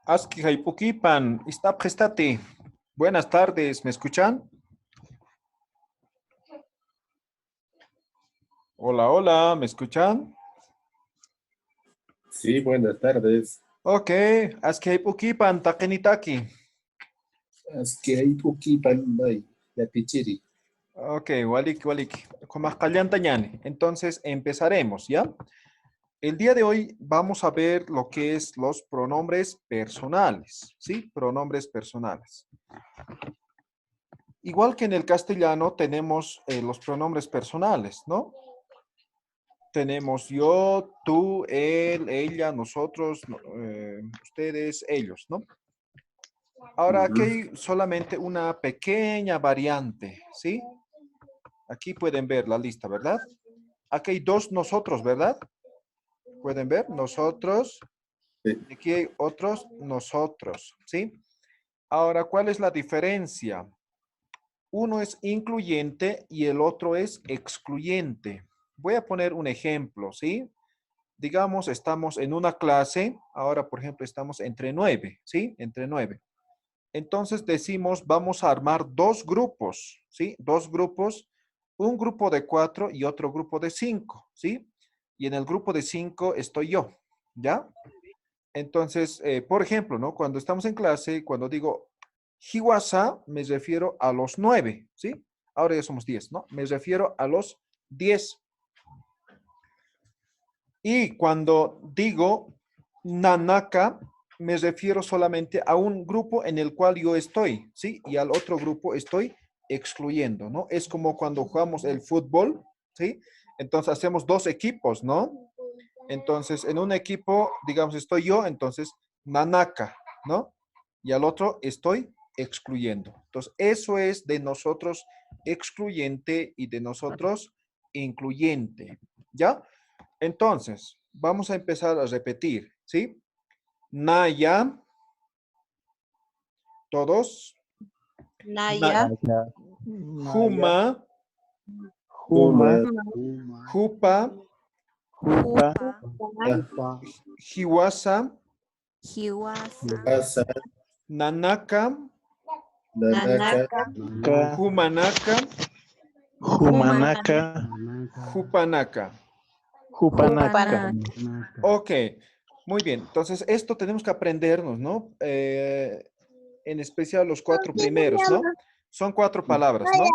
Aski Haipukipan, está prestate. Buenas tardes, ¿me escuchan? Hola, hola, ¿me escuchan? Sí, buenas tardes. Ok, Aski Haipukipan, Takenitaki. Es que hay poquito hay la pichiri. Ok, walik, walik. Tañani. Entonces empezaremos, ¿ya? El día de hoy vamos a ver lo que es los pronombres personales, ¿sí? Pronombres personales. Igual que en el castellano tenemos los pronombres personales, ¿no? Tenemos yo, tú, él, ella, nosotros, ustedes, ellos, ¿no? Ahora aquí hay solamente una pequeña variante, ¿sí? Aquí pueden ver la lista, ¿verdad? Aquí hay dos nosotros, ¿verdad? Pueden ver, nosotros. Sí. Aquí hay otros nosotros, ¿sí? Ahora, ¿cuál es la diferencia? Uno es incluyente y el otro es excluyente. Voy a poner un ejemplo, ¿sí? Digamos, estamos en una clase, ahora por ejemplo estamos entre 9, ¿sí? Entre 9. Entonces decimos, vamos a armar dos grupos, ¿sí? Dos grupos, un grupo de 4 y otro grupo de 5, ¿sí? Y en el grupo de 5 estoy yo, ¿ya? Entonces, por ejemplo, ¿no? Cuando estamos en clase, cuando digo Hiwasa, me refiero a los 9, ¿sí? Ahora ya somos 10, ¿no? Me refiero a los 10. Y cuando digo Nanaka, me refiero solamente a un grupo en el cual yo estoy, ¿sí? Y al otro grupo estoy excluyendo, ¿no? Es como cuando jugamos el fútbol, ¿sí? Entonces hacemos dos equipos, ¿no? Entonces, en un equipo, digamos, estoy yo, entonces Nanaka, ¿no? Y al otro estoy excluyendo. Entonces, eso es de nosotros excluyente y de nosotros incluyente, ¿ya? Entonces, vamos a empezar a repetir, ¿sí? Naya, todos. Naya, Juma, Huma, Jupa, Jupa, Hiwasa, Hiwasa, Asa, Nanaka, Nanaka, Ka, Humanaka, Humanaka, Jupanaka. Hupanaka. Jupanaka. Ok, muy bien. Entonces, esto tenemos que aprendernos, ¿no? En especial los cuatro primeros, ¿no? Son cuatro palabras, ¿no?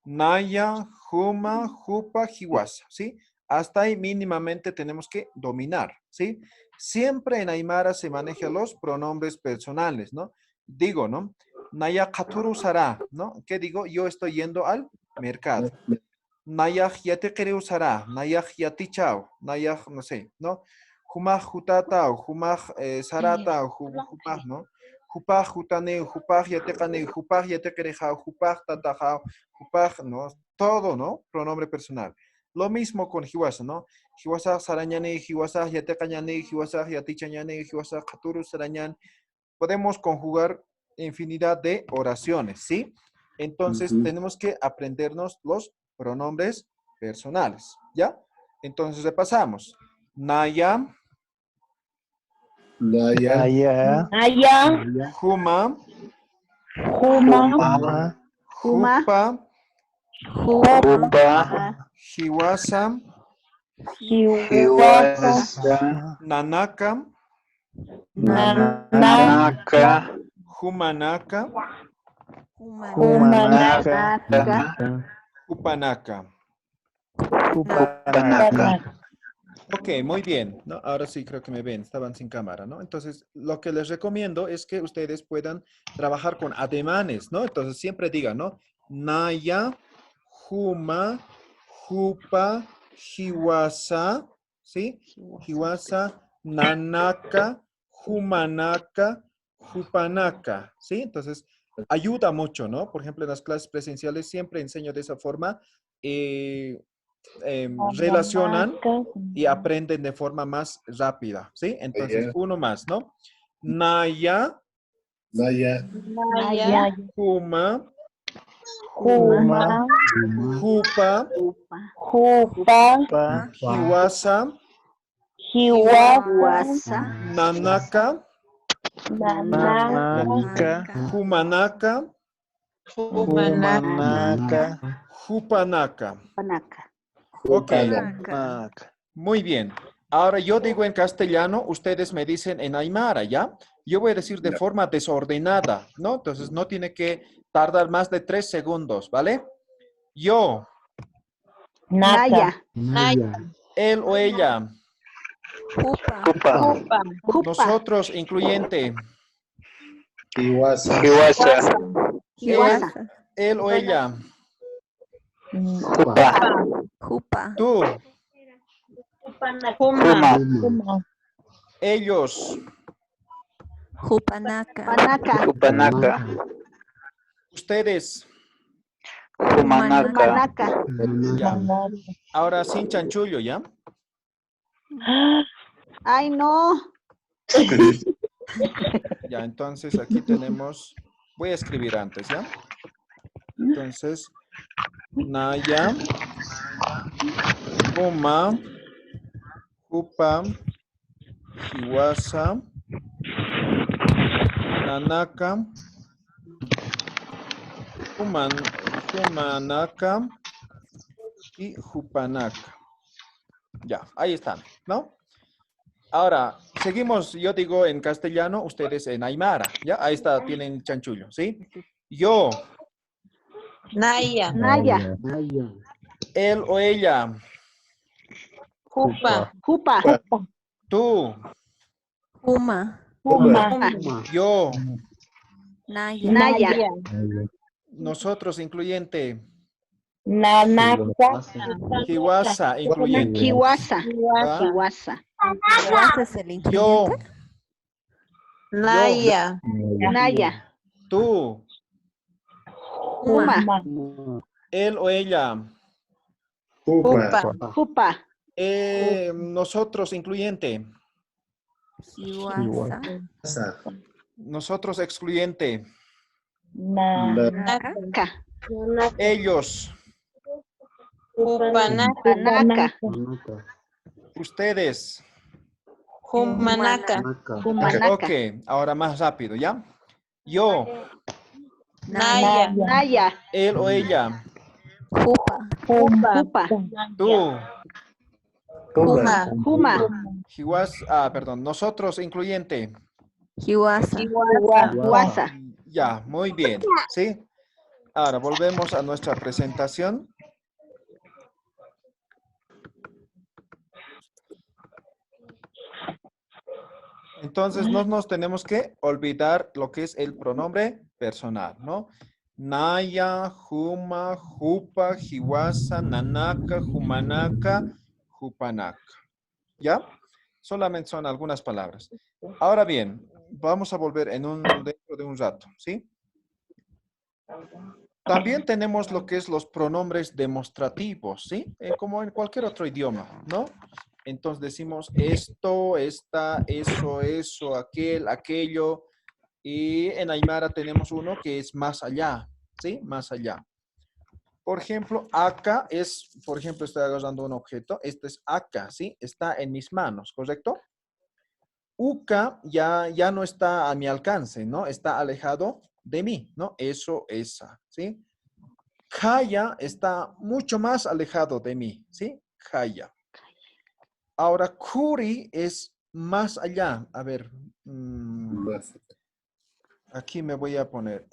Naya, Juma, Jupa, Hiwasa, ¿sí? Hasta ahí mínimamente tenemos que dominar, ¿sí? Siempre en Aymara se manejan los pronombres personales, ¿no? Digo, ¿no? Naya Katuru Sara, ¿no? ¿Qué digo? Yo estoy yendo al mercado. Nayaj yate quere usará, Nayaj yati chao, Nayaj, no sé, ¿no? Humaj jutata, Humaj sarata, Humaj, ¿no? Jupaj jutane, Jupaj yate cane, Jupaj yate quereja, Jupaj tataja, Jupaj, ¿no? Todo, ¿no? Pronombre personal. Lo mismo con Hiwasa, ¿no? Hiwasa sarañane, Hiwasa yate cañane, Hiwasa yati chañane, Hiwasa katuru sarañan. Podemos conjugar infinidad de oraciones, ¿sí? Entonces tenemos que aprendernos los pronombres personales, ¿ya? Entonces repasamos. Naya, Naya, Naya, Naya, Juma, Huma, Huma, Huma, Jupa, Jupa, Hupa, Hiwasa, Hiwasa, Hiwasa, Nanaka, Nanaka, Nanaka, Humanaka, Humanaka, Humanaka, Humanaka, Jupanaka. Hupanaka. Ok, muy bien, ¿no? Ahora sí creo que me ven, estaban sin cámara, ¿no? Entonces, lo que les recomiendo es que ustedes puedan trabajar con ademanes, ¿no? Entonces, siempre digan, ¿no? Naya, Juma, Jupa, Hiwasa, ¿sí? Hiwasa, Nanaka, Humanaka, Jupanaka, ¿sí? Entonces, ayuda mucho, ¿no? Por ejemplo, en las clases presenciales siempre enseño de esa forma. Relacionan y aprenden de forma más rápida, ¿sí? Entonces, Naya, uno más, ¿no? Naya, Naya, Naya, Naya, Juma, Huma, Huma, Jupa, Hupa, Pa, Hiwasa, Hiwasa, Hiwasa, Nanaka, Nanaka. Humanaka, Humanaka. Hupanaka. Panaka. Ok, Hupanaka. muy bien. Ahora yo digo en castellano, ustedes me dicen en aymara, ¿ya? Yo voy a decir de forma desordenada, ¿no? Entonces no tiene que tardar más de 3 segundos, ¿vale? Yo, Naya. él o ella, Jupa. Hupa. Jupa. nosotros, incluyente, Iwasa. Hiwasa. Hiwasa. él o ella, Hupa. Jupa. tú, Huma. ellos, Jupanaka. Panaka. Hupanaka. ustedes. Humanaka. Panaka. Ya. Ahora sin chanchullo, ¿ya? Ay, no. Ya, entonces aquí tenemos, voy a escribir antes, ¿ya? Entonces, Naya, Huma, Hupa, Hiwasa, Nanaka, Humanaka y Hupanaka. Ya, ahí están, ¿no? Ahora, seguimos, yo digo en castellano, ustedes en aymara, ¿ya? Ahí está, tienen chanchullo, ¿sí? Yo, Naya. Naya. él o ella, Jupa. Jupa. tú, Juma. yo, Naya. Naya. nosotros, incluyente, Nanaka. Hiwasa, incluyente, Kiwasa. ¿va? Kiwasa. Hiwasa es el Yo, incluyente. Naya. Naya. Tú, Juma. él o ella, Jupa. nosotros, incluyente, Hiwasa. nosotros, excluyente, Naka. Ka. ellos, Panaka. ustedes. Humanaka. Humanaka. Ok, ahora más rápido, ¿ya? Yo, Naya. Naya. él o ella, Jupa. Jupa. tú, Juma. Juma. perdón, nosotros, incluyente. Hiwasa. Kiwasa. Ya, muy bien, ¿sí? Ahora volvemos a nuestra presentación. Entonces, no nos tenemos que olvidar lo que es el pronombre personal, ¿no? Naya, Huma, Jupa, Hiwasa, Nanaka, Humanaka, Hupanaka. ¿Ya? Solamente son algunas palabras. Ahora bien, vamos a volver dentro de un rato, ¿sí? También tenemos lo que es los pronombres demostrativos, ¿sí? Como en cualquier otro idioma, ¿no? Entonces decimos esto, esta, eso, aquel, aquello. Y en Aymara tenemos uno que es más allá, ¿sí? Más allá. Por ejemplo, acá es, por ejemplo, estoy agarrando un objeto. Este es acá, ¿sí? Está en mis manos, ¿correcto? Uca ya no está a mi alcance, ¿no? Está alejado de mí, ¿no? Eso, esa, ¿sí? Kaya está mucho más alejado de mí, ¿sí? Kaya. Ahora, Kuri es más allá. A ver, aquí me voy a poner.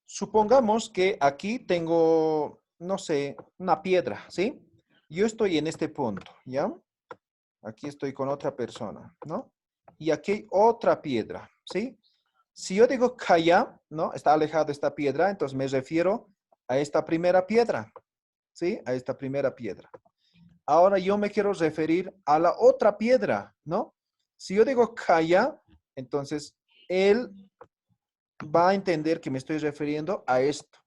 Supongamos que aquí tengo, no sé, una piedra, ¿sí? Yo estoy en este punto, ¿ya? Aquí estoy con otra persona, ¿no? Y aquí hay otra piedra, ¿sí? Si yo digo Kaya, ¿no? Está alejado esta piedra, entonces me refiero a esta primera piedra, ¿sí? A esta primera piedra. Ahora yo me quiero referir a la otra piedra, ¿no? Si yo digo Kaya, entonces él va a entender que me estoy refiriendo a esto,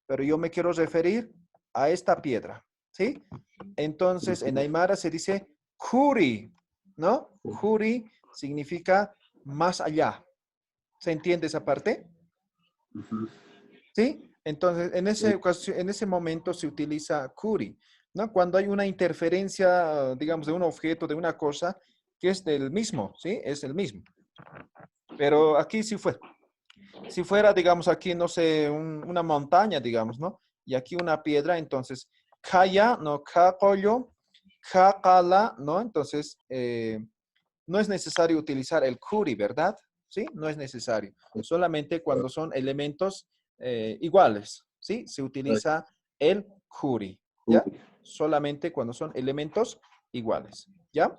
pero yo me quiero referir a esta piedra, ¿sí? Entonces en Aymara se dice Kuri, ¿no? Kuri significa más allá. ¿Se entiende esa parte? ¿Sí? Entonces, en ese momento se utiliza Kuri, ¿no? Cuando hay una interferencia, digamos, de un objeto, de una cosa, que es del mismo, ¿sí? Es el mismo. Pero aquí sí fue. Si fuera, digamos, aquí, no sé, una montaña, digamos, ¿no? Y aquí una piedra, entonces, kaya, no, kakoyo, kakala, ¿no? Entonces, no es necesario utilizar el kuri, ¿verdad? ¿Sí? No es necesario. Solamente cuando son elementos iguales, ¿sí? Se utiliza el kuri, ¿ya? Solamente cuando son elementos iguales, ¿ya?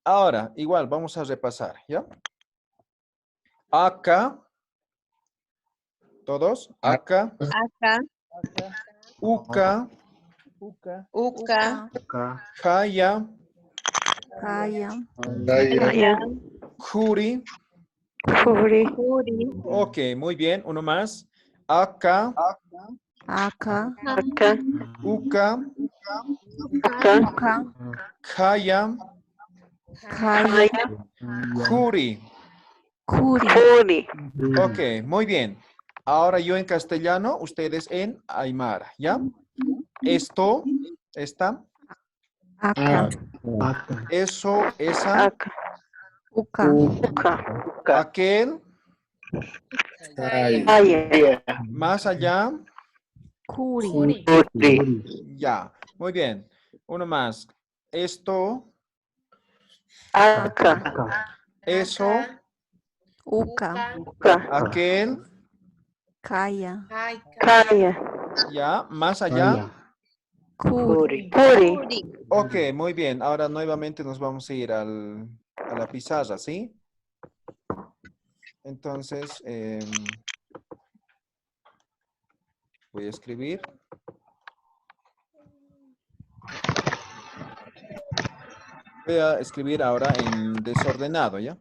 Ahora, igual, vamos a repasar, ¿ya? Acá, todos, acá, Acá. uka, Uka. kaya, Kaya. Kaya. kuri. Kuri. Kuri. Ok, muy bien. Uno más. Acá, Aka. Aka. uka, Aka. Uka. kaya, Kaya. kuri. Kuri. Kuri. Ok, muy bien. Ahora yo en castellano, ustedes en aymara, ¿ya? Esto, esta, Aka. eso, esa, Aka. Uka. Uka. Uka. aquel, Kaya. más allá, Kuri. Kuri. ya. Muy bien. Uno más. Esto, Aka. eso, Uka. Uka. aquel, Kaya. Kaya. ya. Más allá. Kuri. Kuri. Ok, muy bien. Ahora nuevamente nos vamos a ir a la pizarra, ¿sí? Entonces, voy a escribir. Voy a escribir ahora en desordenado, ¿ya?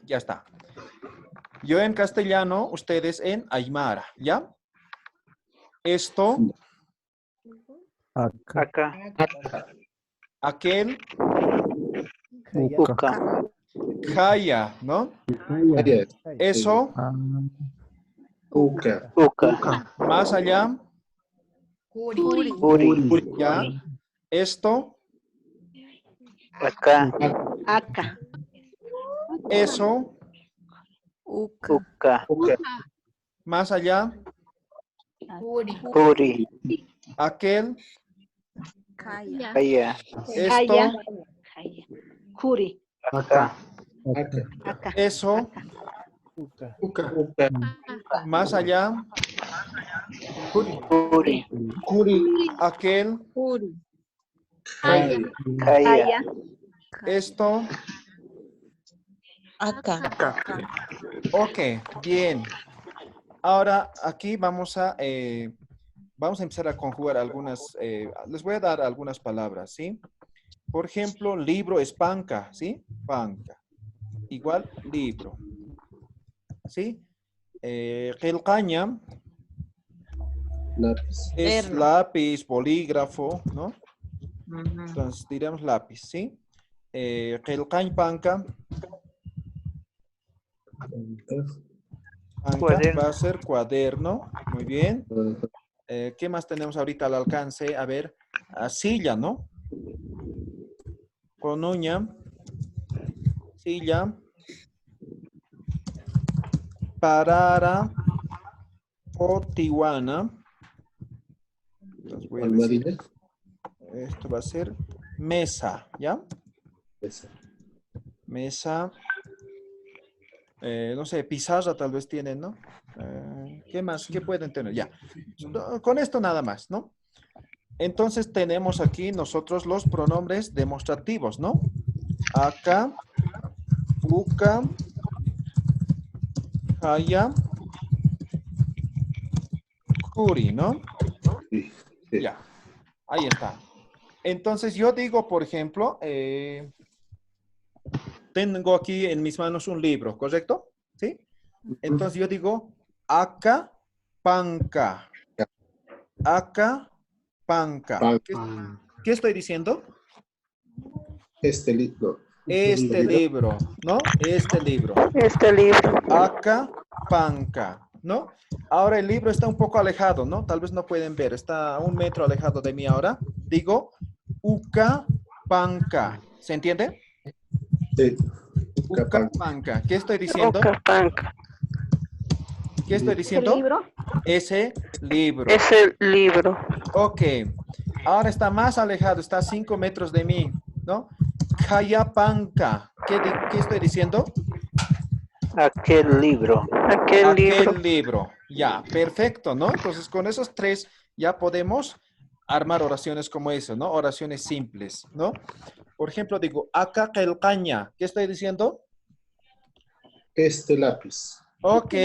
Ya está. Yo en castellano, ustedes en aymara, ¿ya? Esto, Aka. aquel, Uka. kaya, ¿no? Eso, Uka. Uka. más allá, Kuri. Kuri. ¿ya? Esto, Aka. Aka. eso, Uka. Uka. más allá, Kuri. aquel, Kaya. Kaya. esto, Kaya. Kuri. Aka. Aka. eso, Uka. más allá, Kuri. aquel, Kaya. Kaya. esto. Ok, bien. Ahora aquí vamos a empezar a conjugar algunas, les voy a dar algunas palabras, ¿sí? Por ejemplo, libro es panca, ¿sí? Panca. Igual, libro. ¿Sí? Qilqaña Lápiz. es lápiz, bolígrafo, ¿no? Entonces diremos lápiz, ¿sí? Qilqañ panca. Panca Cuaderno. va a ser cuaderno. Muy bien. ¿Qué más tenemos ahorita al alcance? A ver, silla, ¿no? Con uña, silla, parara, potiwana. Entonces voy a decir, Almohadilla. esto va a ser mesa, ¿ya? Esa. Mesa, no sé, pizarra tal vez tienen, ¿no? ¿Qué más? ¿Qué pueden tener? Ya. Con esto nada más, ¿no? Entonces tenemos aquí nosotros los pronombres demostrativos, ¿no? Acá, uka, kaya, kuri, ¿no? Sí. Sí. Ya, ahí está. Entonces yo digo, por ejemplo, tengo aquí en mis manos un libro, ¿correcto? ¿Sí? Entonces yo digo, acá, panca. Acá, panca. ¿Qué estoy diciendo? Este libro. Este libro, ¿no? Este libro. Este libro. Acá, panca, ¿no? Ahora el libro está un poco alejado, ¿no? Tal vez no pueden ver, está a 1 metro alejado de mí ahora. Digo, uka panca. ¿Se entiende? Sí. Uka panca. ¿Qué estoy diciendo? Ocapanca. ¿Qué estoy ¿El diciendo? libro? Ese libro. Es el libro. Ok. Ahora está más alejado, está a 5 metros de mí, ¿no? Kayapanca. ¿Qué estoy diciendo? Aquel libro. Aquel libro. Aquel libro. Ya, perfecto, ¿no? Entonces, con esos 3 ya podemos armar oraciones como eso, ¿no? Oraciones simples, ¿no? Por ejemplo, digo, acá caña. ¿Qué estoy diciendo? Este lápiz. Ok.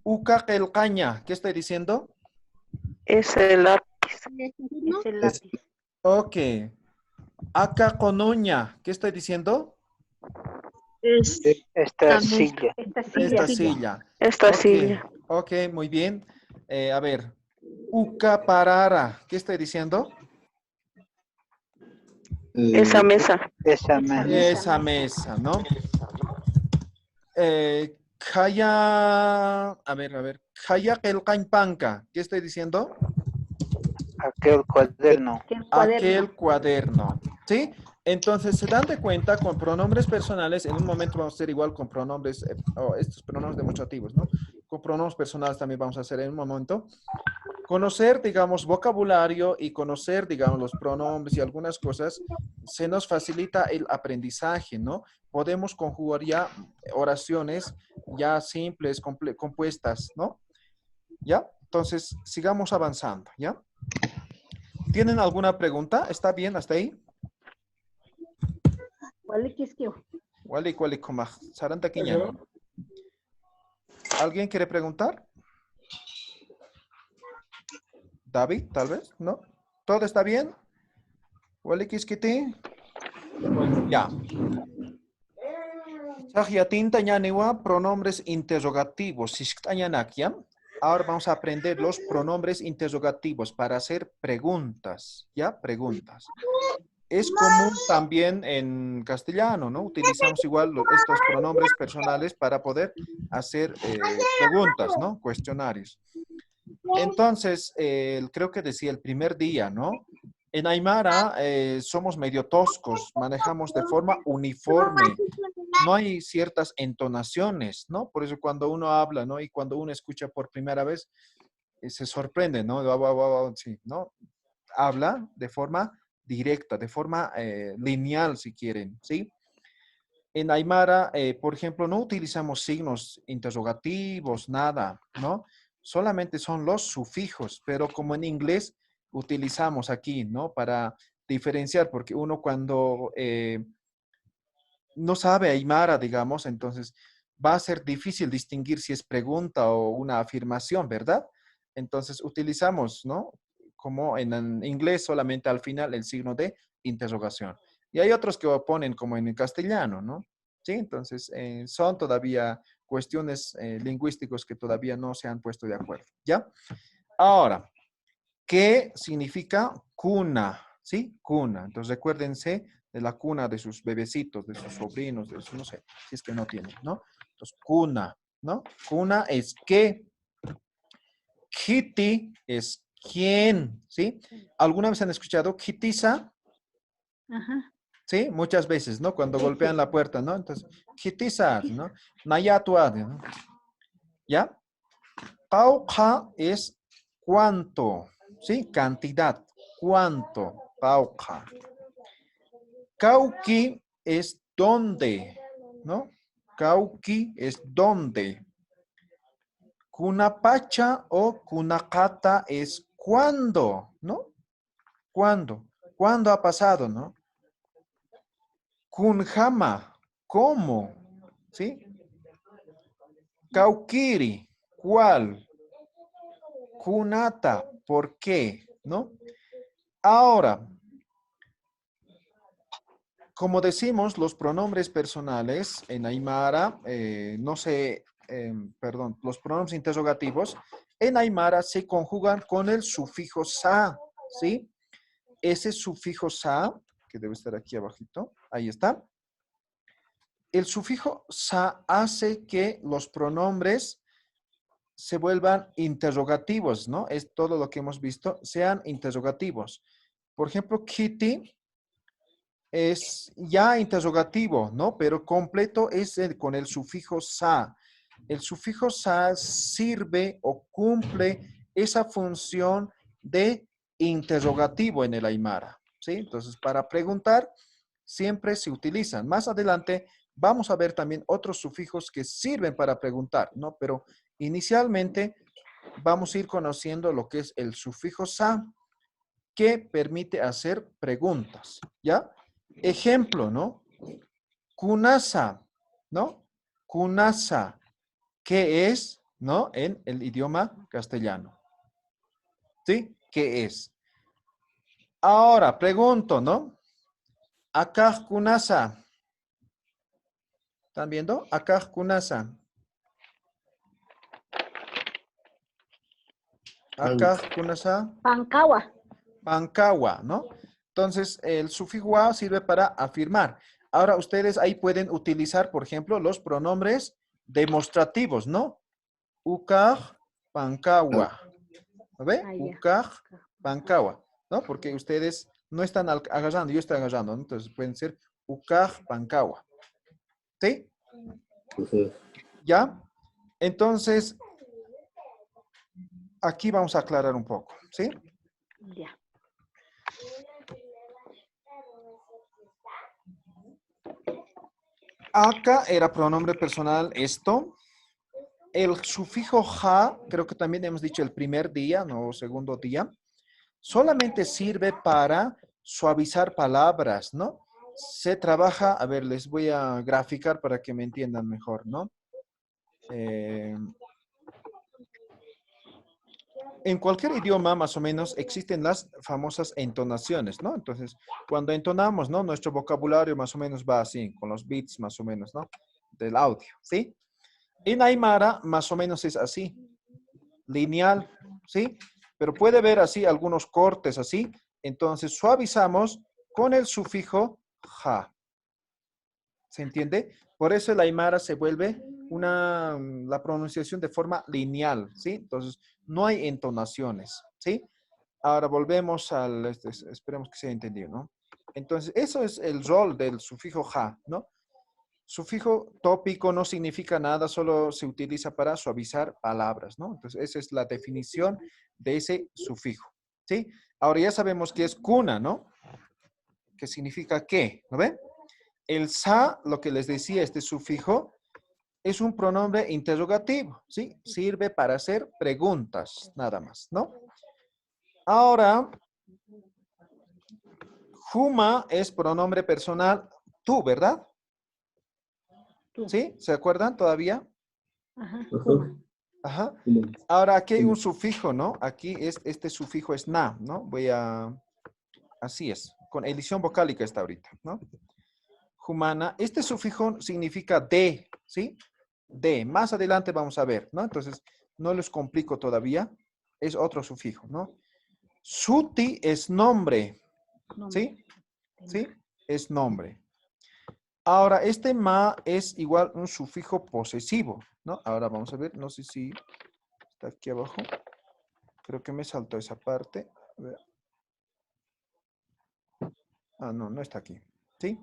Uca caña. ¿Qué estoy diciendo? Es el lápiz. Es el lápiz. Ok. Acá conuña. ¿Qué estoy diciendo? Esta silla. Esta silla. Esta silla. Esta Ok, silla. ok, muy bien. A ver. Uca parara. ¿Qué estoy diciendo? Esa mesa. Esa mesa. Esa mesa, ¿no? Kaya, a ver. Kaya panca. ¿Qué estoy diciendo? Aquel cuaderno. Aquel cuaderno. ¿Sí? Entonces, se dan de cuenta con pronombres personales. En un momento vamos a hacer igual con pronombres, estos pronombres demostrativos, ¿no? Con pronombres personales también vamos a hacer en un momento. Conocer, digamos, vocabulario y conocer, digamos, los pronombres y algunas cosas, se nos facilita el aprendizaje, ¿no? Podemos conjugar ya oraciones ya simples, compuestas, ¿no? ¿Ya? Entonces, sigamos avanzando, ¿ya? ¿Tienen alguna pregunta? ¿Está bien hasta ahí? Wali, komaj. Saranta quiña. ¿Alguien quiere preguntar? David, tal vez, ¿no? ¿Todo está bien? Wali kiskiti. Ya. Sajiatinta ñaniwa, pronombres interrogativos. Sisktañanakia. Ahora vamos a aprender los pronombres interrogativos para hacer preguntas, ¿ya? Preguntas. Es común también en castellano, ¿no? Utilizamos igual estos pronombres personales para poder hacer preguntas, ¿no? Cuestionarios. Entonces, creo que decía el primer día, ¿no? En Aymara somos medio toscos, manejamos de forma uniforme. No hay ciertas entonaciones, ¿no? Por eso cuando uno habla, ¿no? Y cuando uno escucha por primera vez, se sorprende, ¿no? Sí, ¿no? Habla de forma directa, de forma lineal, si quieren, ¿sí? En Aymara, por ejemplo, no utilizamos signos interrogativos, nada, ¿no? Solamente son los sufijos, pero como en inglés utilizamos aquí, ¿no? Para diferenciar, porque uno cuando no sabe Aymara, digamos, entonces va a ser difícil distinguir si es pregunta o una afirmación, ¿verdad? Entonces utilizamos, ¿no? Como en inglés solamente al final el signo de interrogación. Y hay otros que ponen como en el castellano, ¿no? Sí, entonces son todavía cuestiones lingüísticas que todavía no se han puesto de acuerdo, ¿ya? Ahora, ¿qué significa cuna? ¿Sí? Cuna. Entonces recuérdense de la cuna de sus bebecitos, de sus sobrinos, de sus, no sé, si es que no tienen, ¿no? Entonces, cuna, ¿no? Cuna es qué. Kitty es quién, ¿sí? ¿Alguna vez han escuchado Kitisa? Ajá. Sí, muchas veces, ¿no? Cuando golpean la puerta, ¿no? Entonces, Kitisa, ¿no? Nayatuad, ¿no? ¿Ya? Pauja es cuánto, ¿sí? Cantidad, cuánto, pauja. Cauqui es dónde, ¿no? Cauqui es dónde. Cunapacha o cunacata es cuándo, ¿no? ¿Cuándo? ¿Cuándo ha pasado, no? Cunjama, ¿cómo? ¿Sí? Cauquiri, ¿cuál? Cunata, ¿por qué? ¿No? Ahora, como decimos, los pronombres personales en Aymara, perdón, los pronombres interrogativos en Aymara se conjugan con el sufijo sa, ¿sí? Ese sufijo sa, que debe estar aquí abajito, ahí está. El sufijo sa hace que los pronombres se vuelvan interrogativos, ¿no? Es todo lo que hemos visto, sean interrogativos. Por ejemplo, Kitty es ya interrogativo, ¿no? Pero completo es con el sufijo sa. El sufijo sa sirve o cumple esa función de interrogativo en el Aymara, ¿sí? Entonces, para preguntar, siempre se utilizan. Más adelante vamos a ver también otros sufijos que sirven para preguntar, ¿no? Pero inicialmente vamos a ir conociendo lo que es el sufijo sa, que permite hacer preguntas, ¿ya? Ejemplo, ¿no? Kunasa, ¿no? Kunasa, ¿qué es, no? En el idioma castellano. ¿Sí? ¿Qué es? Ahora, pregunto, ¿no? Acá kunasa. ¿Están viendo? Acá kunasa. Acá kunasa. Pancawa. Pancawa, ¿no? Entonces, el sufijo a sirve para afirmar. Ahora, ustedes ahí pueden utilizar, por ejemplo, los pronombres demostrativos, ¿no? Ukaj, pancawa. ¿Ve? Ah, ya. Ukaj, pancawa, ¿no? Porque ustedes no están agarrando, yo estoy agarrando, ¿no? Entonces, pueden ser ukaj, pancawa. ¿Sí? ¿Ya? Entonces, aquí vamos a aclarar un poco, ¿sí? Ya. Acá era pronombre personal esto. El sufijo ja, creo que también hemos dicho el primer día, no segundo día, solamente sirve para suavizar palabras, ¿no? Se trabaja, a ver, les voy a graficar para que me entiendan mejor, ¿no? En cualquier idioma, más o menos, existen las famosas entonaciones, ¿no? Entonces, cuando entonamos, ¿no? Nuestro vocabulario más o menos va así, con los beats más o menos, ¿no? Del audio, ¿sí? En Aymara, más o menos es así, lineal, ¿sí? Pero puede ver así algunos cortes así. Entonces, suavizamos con el sufijo ja. ¿Se entiende? Por eso el Aymara se vuelve la pronunciación de forma lineal, ¿sí? Entonces, no hay entonaciones, ¿sí? Ahora volvemos esperemos que se haya entendido, ¿no? Entonces, eso es el rol del sufijo ja, ¿no? Sufijo tópico no significa nada, solo se utiliza para suavizar palabras, ¿no? Entonces, esa es la definición de ese sufijo, ¿sí? Ahora ya sabemos que es cuna, ¿no? Que significa qué, ¿no ven? El sa, lo que les decía, este sufijo, es un pronombre interrogativo, ¿sí? Sirve para hacer preguntas, nada más, ¿no? Ahora, Juma es pronombre personal tú, ¿verdad? Tú. ¿Sí? ¿Se acuerdan todavía? Ajá. Juma. Ajá. Ahora aquí hay un sufijo, ¿no? Aquí este sufijo es na, ¿no? Así es, con edición vocálica está ahorita, ¿no? Humana. Este sufijo significa de, ¿sí? De. Más adelante vamos a ver, ¿no? Entonces, no les complico todavía. Es otro sufijo, ¿no? Suti es nombre, ¿sí? ¿Sí? Es nombre. Ahora, este ma es igual un sufijo posesivo, ¿no? Ahora vamos a ver, no sé si está aquí abajo. Creo que me saltó esa parte. A ver. Ah, no, no está aquí. ¿Sí?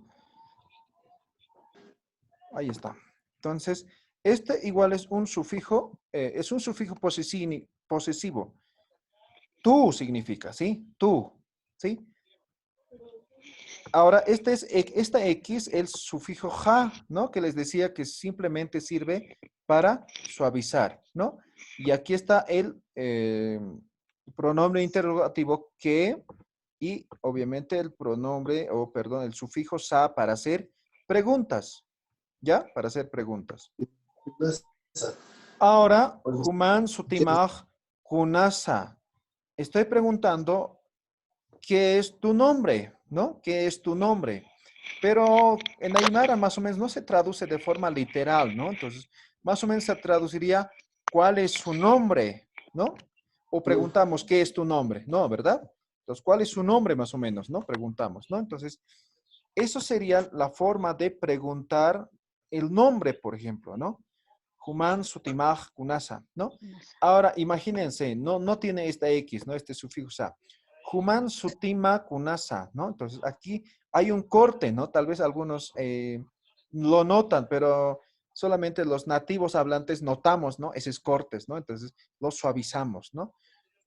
Ahí está. Entonces, este igual es un sufijo posesivo. Tú significa, ¿sí? Tú, ¿sí? Ahora, esta X, el sufijo ja, ¿no? Que les decía que simplemente sirve para suavizar, ¿no? Y aquí está el pronombre interrogativo que, y obviamente el pronombre, el sufijo sa para hacer preguntas, ¿ya? Para hacer preguntas. Ahora, Human Sutimaj Kunasa. Estoy preguntando, ¿qué es tu nombre? ¿No? ¿Qué es tu nombre? Pero en Aymara más o menos no se traduce de forma literal, ¿no? Entonces, más o menos se traduciría, ¿cuál es su nombre? ¿No? O preguntamos, ¿qué es tu nombre? No, ¿verdad? Entonces, ¿cuál es su nombre más o menos? ¿No? Preguntamos, ¿no? Entonces, eso sería la forma de preguntar el nombre, por ejemplo, ¿no? Human sutimaj kunasa, ¿no? Ahora, imagínense, no tiene esta X, ¿no? Este sufijo sa. Human sutima kunasa, ¿no? Entonces, aquí hay un corte, ¿no? Tal vez algunos lo notan, pero solamente los nativos hablantes notamos, ¿no? Esos cortes, ¿no? Entonces, los suavizamos, ¿no?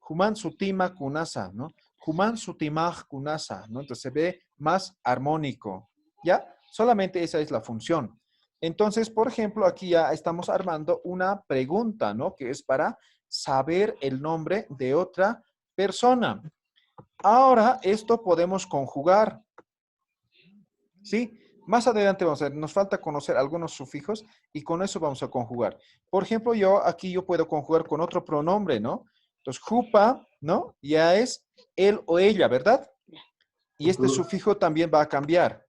Human sutima kunasa, ¿no? Human sutimaj kunasa, ¿no? Entonces, se ve más armónico, ¿ya? Solamente esa es la función. Entonces, por ejemplo, aquí ya estamos armando una pregunta, ¿no? Que es para saber el nombre de otra persona. Ahora, esto podemos conjugar, ¿sí? Más adelante vamos a ver, nos falta conocer algunos sufijos y con eso vamos a conjugar. Por ejemplo, aquí yo puedo conjugar con otro pronombre, ¿no? Entonces, jupa, ¿no? Ya es él o ella, ¿verdad? Y este sufijo también va a cambiar.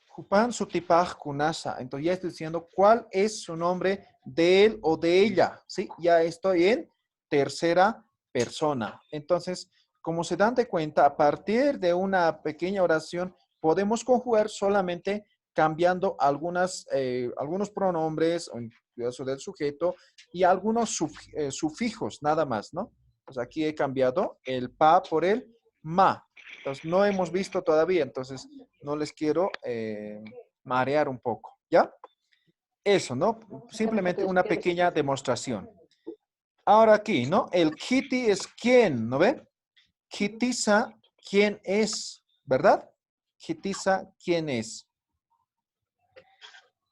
Jupan sutipaj kunasa. Entonces ya estoy diciendo cuál es su nombre de él o de ella. ¿Sí? Ya estoy en tercera persona. Entonces, como se dan de cuenta, a partir de una pequeña oración podemos conjugar solamente cambiando algunos pronombres, en caso del sujeto, y algunos sufijos, nada más, ¿no? Pues aquí he cambiado el pa por el ma. Entonces, no hemos visto todavía, entonces no les quiero marear un poco, ¿ya? Eso, ¿no? Simplemente una pequeña demostración. Ahora aquí, ¿no? El Kitty es quién, ¿no ven? Kitisa, ¿quién es? ¿Verdad? Kitisa, ¿quién es?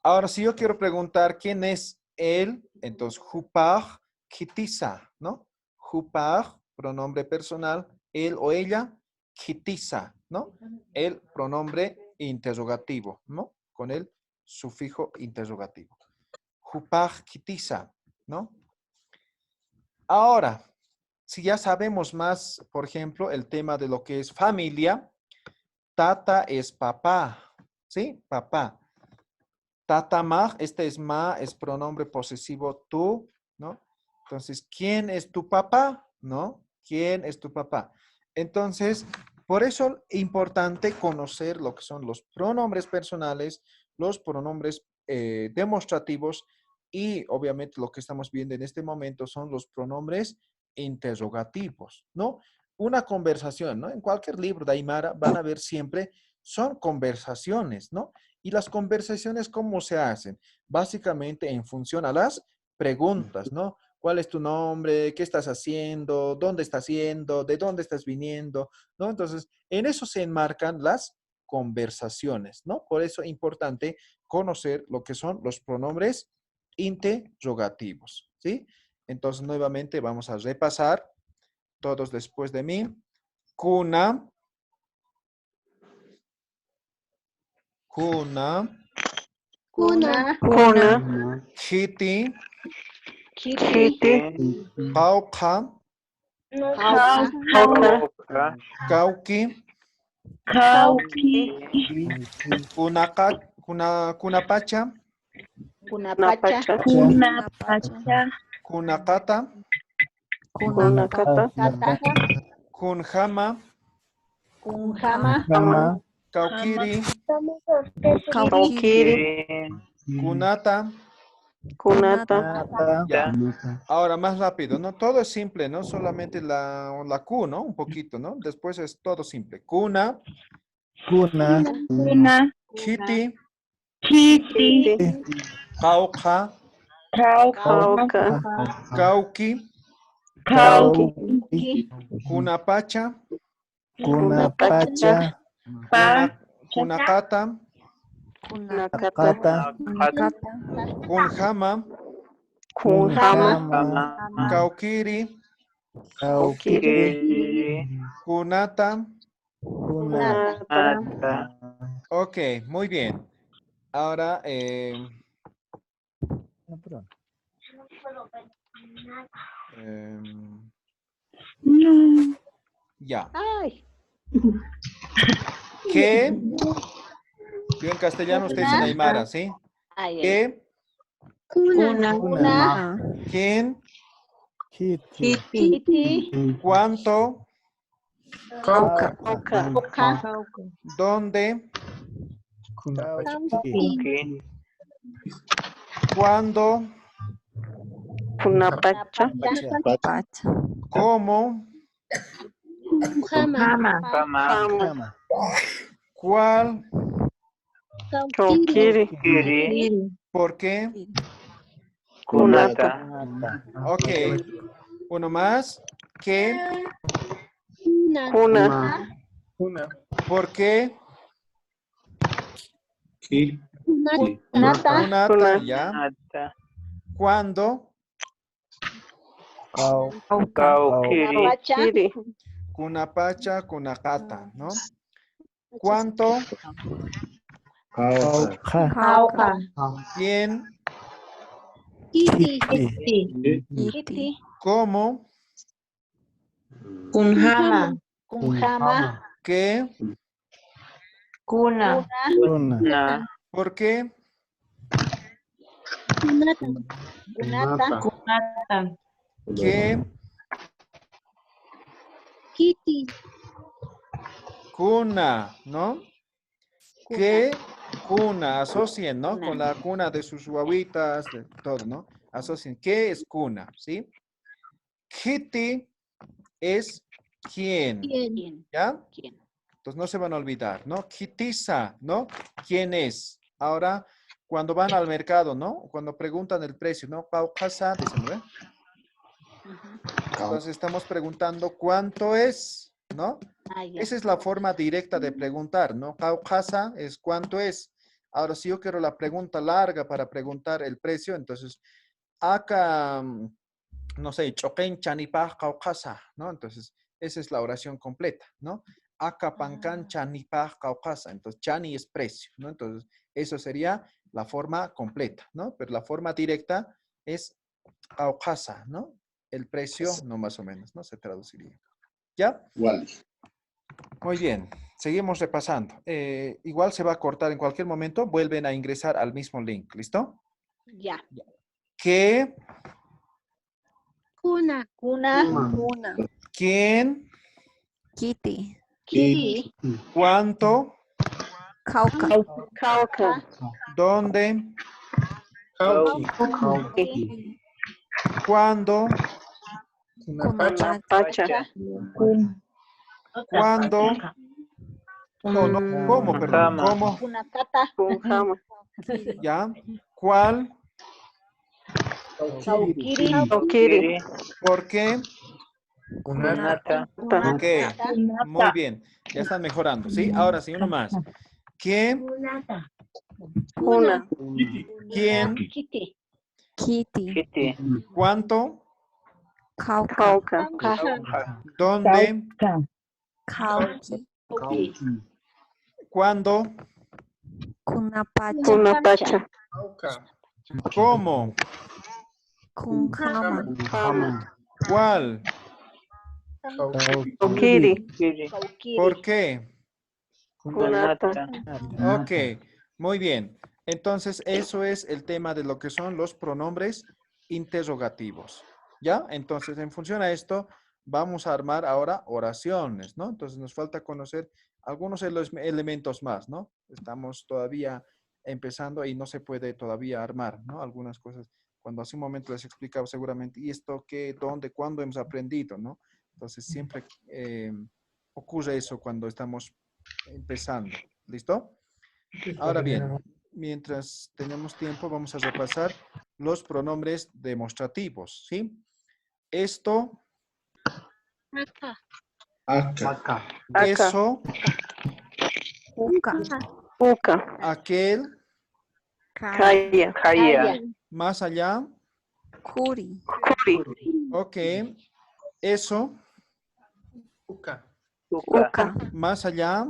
Ahora, si yo quiero preguntar quién es él, entonces, Hupaj, Kitisa, ¿no? Hupaj, pronombre personal, él o ella, Kitisa, ¿no? El pronombre interrogativo, ¿no? Con el sufijo interrogativo. Hupaj, Kitisa, ¿no? Ahora, si ya sabemos más, por ejemplo, el tema de lo que es familia, tata es papá, ¿sí? Papá. Tata ma, este es ma, es pronombre posesivo tú, ¿no? Entonces, ¿quién es tu papá? ¿No? ¿Quién es tu papá? Entonces, por eso es importante conocer lo que son los pronombres personales, los pronombres demostrativos y obviamente lo que estamos viendo en este momento son los pronombres interrogativos, ¿no? Una conversación, ¿no? En cualquier libro de Aymara van a ver siempre, son conversaciones, ¿no? Y las conversaciones, ¿cómo se hacen? Básicamente en función a las preguntas, ¿no? ¿Cuál es tu nombre? ¿Qué estás haciendo? ¿Dónde estás yendo? ¿De dónde estás viniendo? ¿No? Entonces, en eso se enmarcan las conversaciones, ¿no? Por eso es importante conocer lo que son los pronombres interrogativos, ¿sí? Entonces, nuevamente vamos a repasar todos después de mí. Kuna, kuna, Cuna. Cuna, Kitty, Kitty, Pauka, Jauja. Jauja, Kauki, Kauki, Kunapacha, Kunapacha. Kunapacha. Kunakata, Kunakata, Tataja. Kunjama, Kunjama. Kaukiri, Kaukiri. Kaukiri, Kunata. Kunata, Ya. Ahora más rápido, ¿no? Todo es simple, ¿no? Solamente la Q, ¿no? Un poquito, ¿no? Después es todo simple. Kuna, Kitty, Kitty, Kauka, Jauja, Kauki, Kauki, Kunapacha, Kunapacha, Kunakata, Kunakata, Kunjama, Kunjama, Kaukiri, Kaukiri, Kunata. Kunata. Ok, muy bien. Ahora, ya. Ay. ¿Qué? Yo en castellano, usted en Aymara, ¿sí? Ay, ay. ¿Qué? Cuna. ¿Quién? Kitty. ¿Cuánto? Cauca. Oca. ¿Dónde? Kauki, ¿Cuándo? Kunapacha. Pacha. ¿Cómo? Hama. Hama. ¿Cuál? Kaukiri. ¿Por qué? Kunata. Ok. Uno más. ¿Qué? Kuna. ¿Por qué? Ki. Nata. Kunata, ¿ya? ¿Cuándo? Kaukiri. Kunapacha, kunakata, ¿no? ¿Cuánto? Jauja. ¿Quién? Kiti. Iti. ¿Cómo? Kunhama. ¿Qué? Kuna. Na. ¿Por qué? Kunata. ¿Qué? Kiti. Cuna, ¿no? ¿Qué? Cuna, asocien, ¿no? Con la cuna de sus guaguitas, de todo, ¿no? Asocien. ¿Qué es cuna? ¿Sí? Kitty es quién, ¿Quién? ¿ya? Entonces no se van a olvidar, ¿no? Kitisa, ¿no? ¿Quién es? Ahora, cuando van al mercado, ¿no? Cuando preguntan el precio, ¿no? Paukasa, dicen, ¿no? Entonces estamos preguntando cuánto es, ¿no? Esa es la forma directa de preguntar, ¿no? Paukasa es cuánto es. Ahora, si yo quiero la pregunta larga para preguntar el precio, entonces, acá, no sé, choquen chanipaj kaukasa, ¿no? Entonces, esa es la oración completa, ¿no? Acá pancan chanipaj kaukasa. Entonces, chani es precio, ¿no? Entonces, eso sería la forma completa, ¿no? Pero la forma directa es kaukasa, ¿no? El precio, no más o menos, ¿no? Se traduciría. ¿Ya? Wali. Muy bien. Seguimos repasando. Igual se va a cortar en cualquier momento. Vuelven a ingresar al mismo link. ¿Listo? Ya. ¿Qué? Kuna. Una. ¿Quién? Kiti. Kiti. ¿Cuánto? Jauja. Kauka. ¿Dónde? ¿Cuándo? Kunapacha. Pacha. ¿Cuándo? No, no. ¿Cómo? Perdón. Kama. ¿Cómo? Kunakata. Kunhama. ¿Ya? ¿Cuál? Kaukiri. Kaukiri. ¿Por qué? Kunata. Ok. Muy bien. Ya están mejorando, ¿sí? Ahora sí, uno más. ¿Qué? Kuna. ¿Quién? Kiti. Kiti. Kiti. ¿Cuánto? Jauja. Kauka. ¿Dónde? Jauki. ¿Cuándo? Kunapacha. Kunapacha. ¿Cómo? Kunhama. ¿Cuál? Kaukiri. ¿Por qué? Kunata. Ok, muy bien. Entonces, eso es el tema de lo que son los pronombres interrogativos. ¿Ya? Entonces, en función a esto, vamos a armar ahora oraciones, ¿no? Entonces, nos falta conocer algunos de los elementos más, ¿no? Estamos todavía empezando y no se puede todavía armar, ¿no? Algunas cosas. Cuando hace un momento les explicaba seguramente, ¿y esto qué, dónde, cuándo hemos aprendido, ¿no? Entonces, siempre ocurre eso cuando estamos empezando. ¿Listo? Ahora bien, mientras tenemos tiempo, vamos a repasar los pronombres demostrativos, ¿sí? Esto, Aka. Aka. eso, Uka. Uka. aquel, Kaya. Kaya. más allá, Kuri. Kuri. ok, eso, Uka. Uka. más allá,